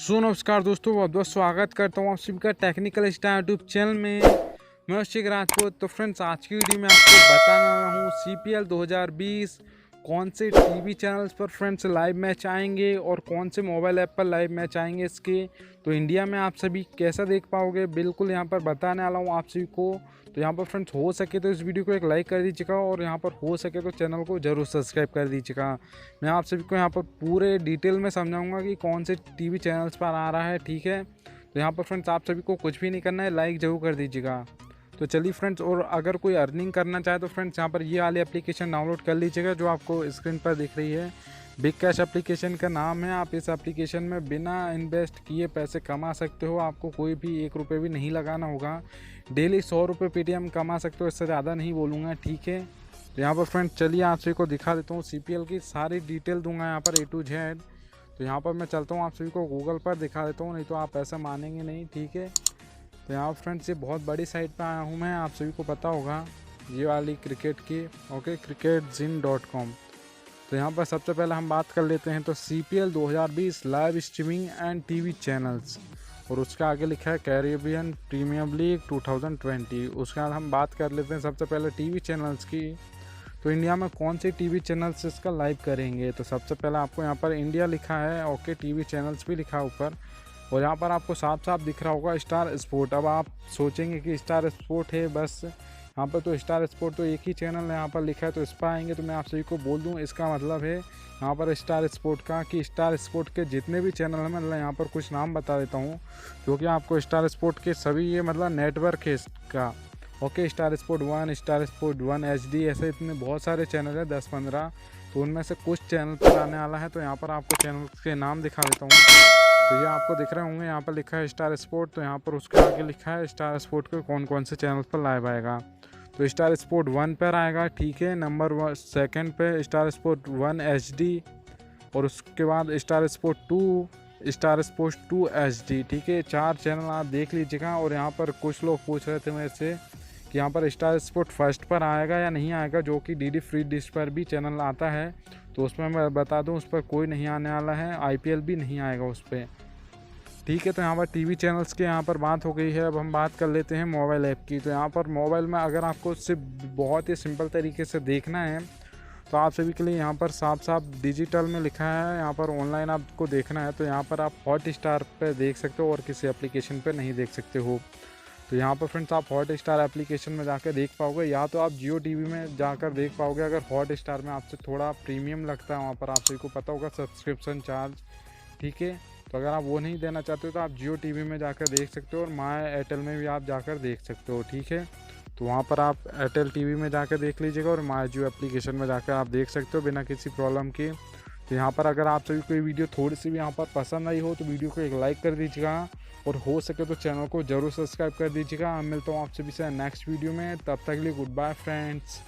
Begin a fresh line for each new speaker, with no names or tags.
सो नमस्कार दोस्तों, बहुत बहुत स्वागत करता हूँ आप सभी का टेक्निकल स्टार यूट्यूब चैनल में। मैं शिख राजपूत। तो फ्रेंड्स, आज की वीडियो में आपको बताने वाला हूँ CPL 2020 कौन से टीवी चैनल्स पर फ्रेंड्स लाइव मैच आएंगे और कौन से मोबाइल ऐप पर लाइव मैच आएंगे इसके। तो इंडिया में आप सभी कैसा देख पाओगे, बिल्कुल यहाँ पर बताने वाला हूँ आप सभी को। तो यहाँ पर फ्रेंड्स हो सके तो इस वीडियो को एक लाइक कर दीजिएगा और यहाँ पर हो सके तो चैनल को ज़रूर सब्सक्राइब कर दीजिएगा। मैं आप सभी को यहाँ पर पूरे डिटेल में समझाऊंगा कि कौन से टीवी चैनल्स पर आ रहा है, ठीक है। तो यहाँ पर फ्रेंड्स आप सभी को कुछ भी नहीं करना है, लाइक ज़रूर कर दीजिएगा। तो चलिए फ्रेंड्स, और अगर कोई अर्निंग करना चाहे तो फ्रेंड्स यहाँ पर ये वाली एप्लीकेशन डाउनलोड कर लीजिएगा जो आपको स्क्रीन पर दिख रही है। बिग कैश एप्लीकेशन का नाम है। आप इस एप्लीकेशन में बिना इन्वेस्ट किए पैसे कमा सकते हो। आपको कोई भी 1 रुपये भी नहीं लगाना होगा। डेली 100 रुपये पेटीएम कमा सकते हो, इससे ज़्यादा नहीं बोलूँगा, ठीक है। तो यहाँ पर फ्रेंड्स चलिए आप सभी को दिखा देता हूँ। CPL की सारी डिटेल दूंगा यहाँ पर A to Z। तो यहाँ पर मैं चलता हूँ, आप सभी को गूगल पर दिखा देता हूँ, नहीं तो आप ऐसा मानेंगे नहीं, ठीक है। तो यहाँ फ्रेंड्स ये बहुत बड़ी साइट पे आया हूँ मैं, आप सभी को पता होगा ये वाली क्रिकेट की, ओके, cricketZin.com। तो यहाँ पर सबसे पहले हम बात कर लेते हैं तो CPL 2020 live streaming and TV channels, और उसके आगे लिखा है कैरेबियन प्रीमियर लीग 2020। उसके बाद हम बात कर लेते हैं सबसे पहले टीवी चैनल्स की। तो इंडिया में कौन से टीवी चैनल्स इसका लाइव करेंगे। तो सबसे पहले आपको यहाँ पर इंडिया लिखा है, ओके, टीवी चैनल्स भी लिखा है ऊपर, और यहाँ पर आपको साफ साफ दिख रहा होगा स्टार स्पोर्ट। अब आप सोचेंगे कि स्टार स्पोर्ट है बस, यहाँ पर तो स्टार स्पोर्ट तो एक ही चैनल यहाँ पर लिखा है, तो इस पर आएंगे तो मैं आप सभी को बोल दूँ इसका मतलब है यहाँ पर स्टार स्पोर्ट का, कि स्टार स्पोर्ट के जितने भी चैनल हैं, मतलब यहाँ पर कुछ नाम बता देता हूँ क्योंकि आपको स्टार स्पोर्ट के सभी ये मतलब नेटवर्क है इसका, okay. Star sport 1, star sport 1 HD, ऐसे इतने बहुत सारे चैनल है, 10-15। तो उनमें से कुछ चैनल पर आने वाला है। तो यहाँ पर आपको चैनल के नाम दिखा देता हूँ। तो ये आपको दिख रहे होंगे, यहाँ पर लिखा है स्टार स्पोर्ट। तो यहाँ पर उसके आगे लिखा है स्टार स्पोर्ट के कौन कौन से चैनल पर लाइव आएगा। तो स्टार स्पोर्ट 1 पर आएगा, ठीक है। नंबर 2 पे स्टार स्पोर्ट 1 HD, और उसके बाद star sport 2, star sport 2 HD, ठीक है। 4 चैनल आप देख लीजिएगा। और यहाँ पर कुछ लोग पूछ रहे थे मेरे से कि यहाँ पर स्टार स्पोर्ट फर्स्ट पर आएगा या नहीं आएगा, जो कि DD फ्री डिश पर भी चैनल आता है। तो उसमें मैं बता दूं उस पर कोई नहीं आने वाला है, IPL भी नहीं आएगा उस पर, ठीक है। तो यहाँ पर टीवी चैनल्स की यहाँ पर बात हो गई है। अब हम बात कर लेते हैं मोबाइल ऐप की। तो यहाँ पर मोबाइल में अगर आपको उससे बहुत ही सिंपल तरीके से देखना है तो आप सभी के लिए यहाँ पर साफ साफ डिजिटल में लिखा है, यहाँ पर ऑनलाइन आपको देखना है तो यहाँ पर आप हॉटस्टार पे देख सकते हो और किसी एप्लीकेशन पे नहीं देख सकते हो। तो यहाँ पर फ्रेंड्स आप हॉटस्टार एप्लीकेशन में जाकर देख पाओगे, या तो आप जियो टीवी में जाकर देख पाओगे। अगर हॉटस्टार में आपसे थोड़ा प्रीमियम लगता है, वहाँ पर आप सभी को पता होगा सब्सक्रिप्शन चार्ज, ठीक है। तो अगर आप वो नहीं देना चाहते हो तो आप जियो टीवी में जाकर देख सकते हो, और माय एयरटेल में भी आप जाकर देख सकते हो, ठीक है। तो वहाँ पर आप एयरटेल टीवी में जाकर देख लीजिएगा और माय जियो एप्लीकेशन में जाकर आप देख सकते हो बिना किसी प्रॉब्लम के। तो यहाँ पर अगर आप सभी कोई वीडियो थोड़ी सी भी यहाँ पर पसंद आई हो तो वीडियो को एक लाइक कर दीजिएगा, और हो सके तो चैनल को ज़रूर सब्सक्राइब कर दीजिएगा। मैं मिलता हूँ आप सभी से नेक्स्ट वीडियो में, तब तक के लिए गुड बाय फ्रेंड्स।